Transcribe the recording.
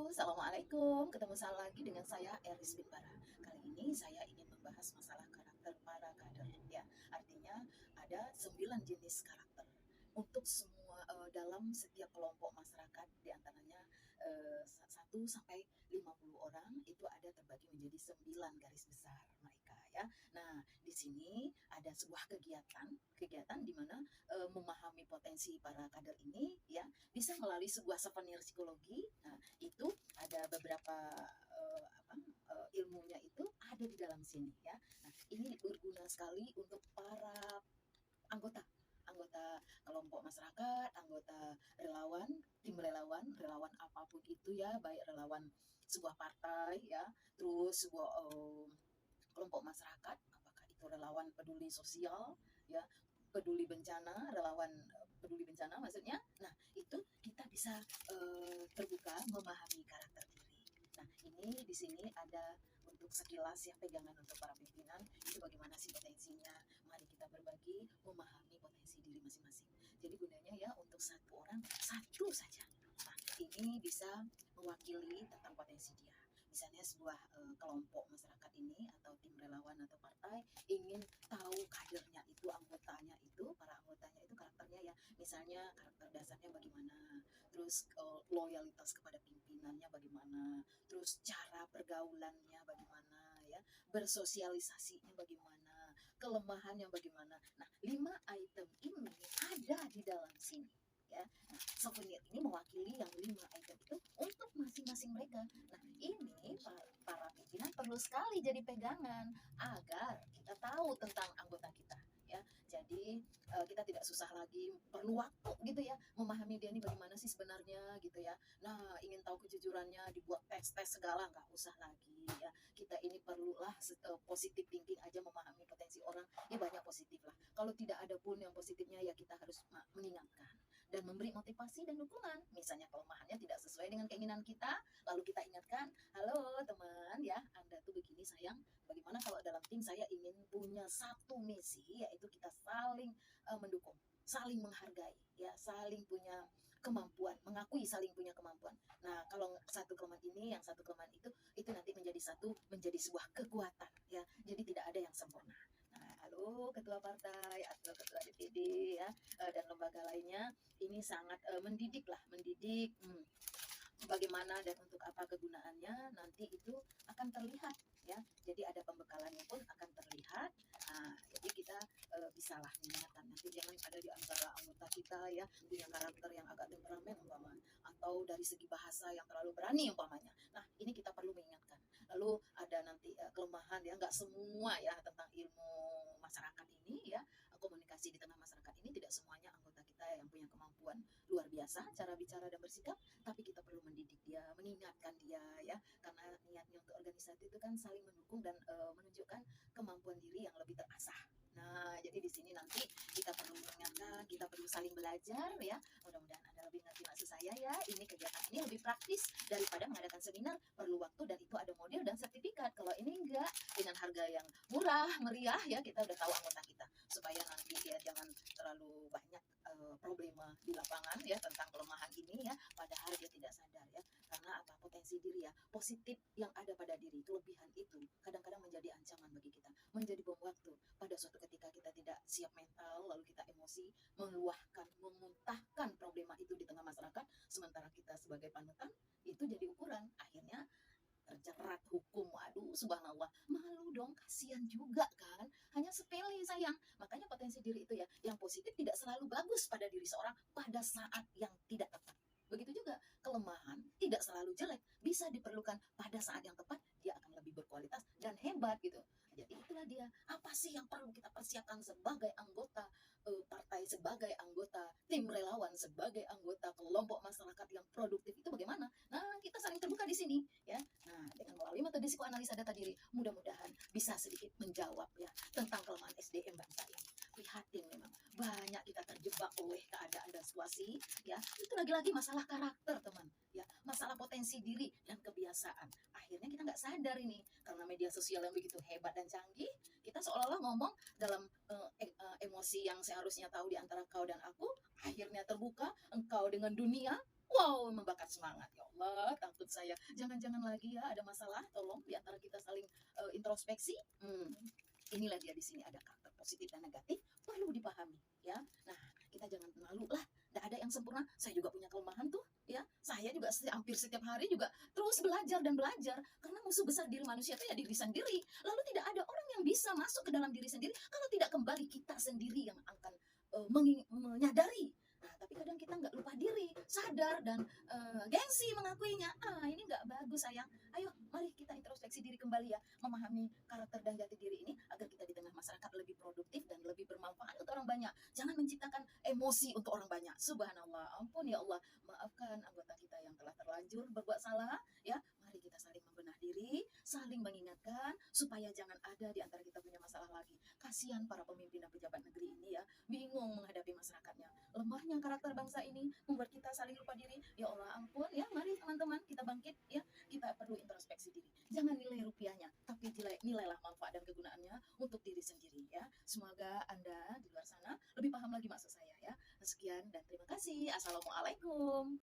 Assalamualaikum. Ketemu lagi dengan saya Eris Binbara. Kali ini saya ingin membahas masalah karakter para kader. Ya, artinya ada 9 jenis karakter untuk semua dalam setiap kelompok masyarakat, diantaranya 1 sampai 50 orang itu ada terbagi menjadi 9 garis besar mereka ya. Nah, di sini ada sebuah kegiatan di mana memahami potensi para kader ini ya bisa melalui sebuah souvenir psikologi. Nah, itu ada beberapa ilmunya itu ada di dalam sini ya. Nah, ini berguna sekali untuk para anggota anggota kelompok masyarakat, anggota relawan, tim relawan, relawan apapun itu ya, baik relawan sebuah partai ya, terus sebuah kelompok masyarakat, apakah itu relawan peduli sosial ya, peduli bencana, relawan peduli bencana maksudnya. Nah, itu kita bisa terbuka memahami karakter diri. Nah, ini di sini ada untuk sekilas ya pegangan untuk para pimpinan itu bagaimana sih potensinya. Mari kita berbagi memahami potensi diri masing-masing. Jadi gunanya ya untuk satu orang satu saja. Nah, ini bisa mewakili tentang potensi dia. Misalnya sebuah kelompok masyarakat ini atau tim relawan atau partai ingin tahu kadernya itu, anggotanya itu, para anggotanya itu karakternya ya, misalnya karakter dasarnya bagaimana, terus loyalitas kepada pimpinannya bagaimana, terus cara pergaulannya bagaimana ya, bersosialisasinya bagaimana, kelemahannya bagaimana. Nah, 5 item ini ada di dalam sini ya. Nah, souvenir ini mewakili yang 5 item itu untuk masing-masing mereka. Nah, ini para pimpinan perlu sekali jadi pegangan agar kita tahu tentang anggota kita ya. Jadi kita tidak susah lagi, perlu waktu gitu ya memahami dia ini bagaimana sih sebenarnya gitu ya. Nah, ingin tahu kejujurannya dibuat tes-tes segala, nggak usah lagi ya. Kita ini perlulah positif thinking aja memahami potensi orang ya, banyak positif lah. Kalau tidak ada pun yang positifnya ya kita harus mengingatkan dan memberi motivasi dan dukungan. Misalnya kelemahannya tidak sesuai dengan keinginan kita, lalu kita ingatkan, halo teman ya, Anda tuh begini sayang, bagaimana kalau dalam tim saya ingin punya satu misi, yaitu kita saling mendukung, saling menghargai ya, saling punya kemampuan, mengakui saling punya kemampuan. Nah, kalau satu kelemahan ini, yang satu kelemahan itu nanti menjadi satu, menjadi sebuah kekuatan ya. Jadi tidak ada yang sempurna. Nah, halo ketua partai atau ketua DPD ya, dan lembaga lainnya, ini sangat mendidik lah, mendidik bagaimana dan untuk apa kegunaannya nanti itu akan terlihat ya. Jadi ada pembekalannya pun akan terlihat. Jadi kita bisalah mengingatkan, nanti jangan ada di antara anggota kita ya punya karakter yang agak temperamen umpama, atau dari segi bahasa yang terlalu berani umpamanya. Nah, ini kita perlu mengingatkan. Lalu ada nanti kelemahan ya, nggak semua ya tentang ilmu masyarakat ini ya, komunikasi di tengah masyarakat ini tidak semuanya anggota kita yang punya kemampuan luar biasa cara bicara dan bersikap, tapi kita perlu mendidik dia, mengingatkan dia ya, karena niatnya untuk organisasi itu kan saling mendukung dan menunjukkan kemampuan diri yang lebih terasah. Nah, jadi di sini nanti kita perlu mengingatkan, kita perlu saling belajar ya. Mudah-mudahan Anda lebih ngerti maksud saya ya. Ini kegiatan ini lebih praktis daripada mengadakan seminar, perlu waktu dan itu ada modul dan sertifikat. Kalau ini enggak, dengan harga yang murah, meriah ya, kita udah tahu anggota kita. Supaya nanti ya jangan terlalu banyak problema di lapangan ya tentang kelemahan ini ya, padahal dia tidak sadar ya. Karena apa, potensi diri ya, positif yang ada pada diri, kelebihan itu kadang-kadang menjadi ancaman bagi kita, menjadi bom waktu pada suatu ketika kita tidak siap mental, lalu kita emosi meluahkan, memuntahkan problema itu di tengah masyarakat, sementara kita sebagai panutan itu jadi ukuran, akhirnya terjerat hukum. Waduh, subhanallah, malu dong, kasihan juga kan, hanya sepele sayang. Makanya potensi diri itu ya, yang positif tidak selalu bagus pada diri seorang pada saat yang tidak tepat. Begitu juga kelemahan tidak selalu jelek, bisa diperlukan pada saat yang tepat, dia akan lebih berkualitas dan hebat gitu. Jadi itulah dia, apa sih yang perlu kita persiapkan sebagai anggota partai, sebagai anggota tim relawan, sebagai anggota kelompok masyarakat yang produktif itu bagaimana. Nah, kita saling terbuka di sini ya. Nah, dengan melalui metode psikoanalisa data diri, mudah-mudahan bisa sedikit menjawab ya tentang kelemahan SDM bangsa ini. Prihatin memang, banyak kita terjebak oleh keadaan dan situasi ya. Itu lagi-lagi masalah karakter teman ya, masalah potensi diri dan kebiasaan. Akhirnya kita nggak sadar ini, karena media sosial yang begitu hebat dan canggih, kita seolah-olah ngomong dalam emosi yang seharusnya tahu di antara kau dan aku, akhirnya terbuka engkau dengan dunia. Wow, membakar semangat ya Allah. Allah, takut saya. Jangan-jangan lagi ya ada masalah, tolong di antara kita saling introspeksi. Inilah dia di sini ada karakter positif dan negatif, perlu dipahami ya. Nah, kita jangan malu lah, tidak ada yang sempurna. Saya juga punya kelemahan tuh ya. Saya juga hampir setiap hari juga terus belajar dan belajar, karena musuh besar diri manusia itu ya diri sendiri. Lalu tidak ada orang yang bisa masuk ke dalam diri sendiri kalau tidak kembali kita sendiri yang akan menyadari. Nah, tapi kadang kita nggak lupa diri, sadar dan gengsi mengakuinya. Ini nggak bagus sayang. Ayo, mari kita introspeksi diri kembali ya, memahami karakter dan jati diri ini agar kita di tengah masyarakat lebih produktif dan lebih bermanfaat untuk orang banyak. Jangan menciptakan emosi untuk orang banyak. Subhanallah, ampun ya Allah, maafkan anggota kita yang telah terlanjur berbuat salah ya. Mari kita saling membenah diri, saling mengingatkan supaya jangan ada di antara kita punya masalah lagi. Kasihan para pemimpin dan pejabat negeri ini ya, bingung menghadapi masyarakatnya. Lemahnya karakter bangsa ini membuat kita saling lupa diri. Ya Allah, ampun ya. Mari teman-teman kita bangkit ya. Kita perlu introspeksi diri. Jangan nilai rupiahnya, tapi nilailah manfaat dan kegunaannya untuk diri sendiri ya. Semoga Anda di luar sana lebih paham lagi maksud saya ya. Sekian dan terima kasih. Assalamualaikum.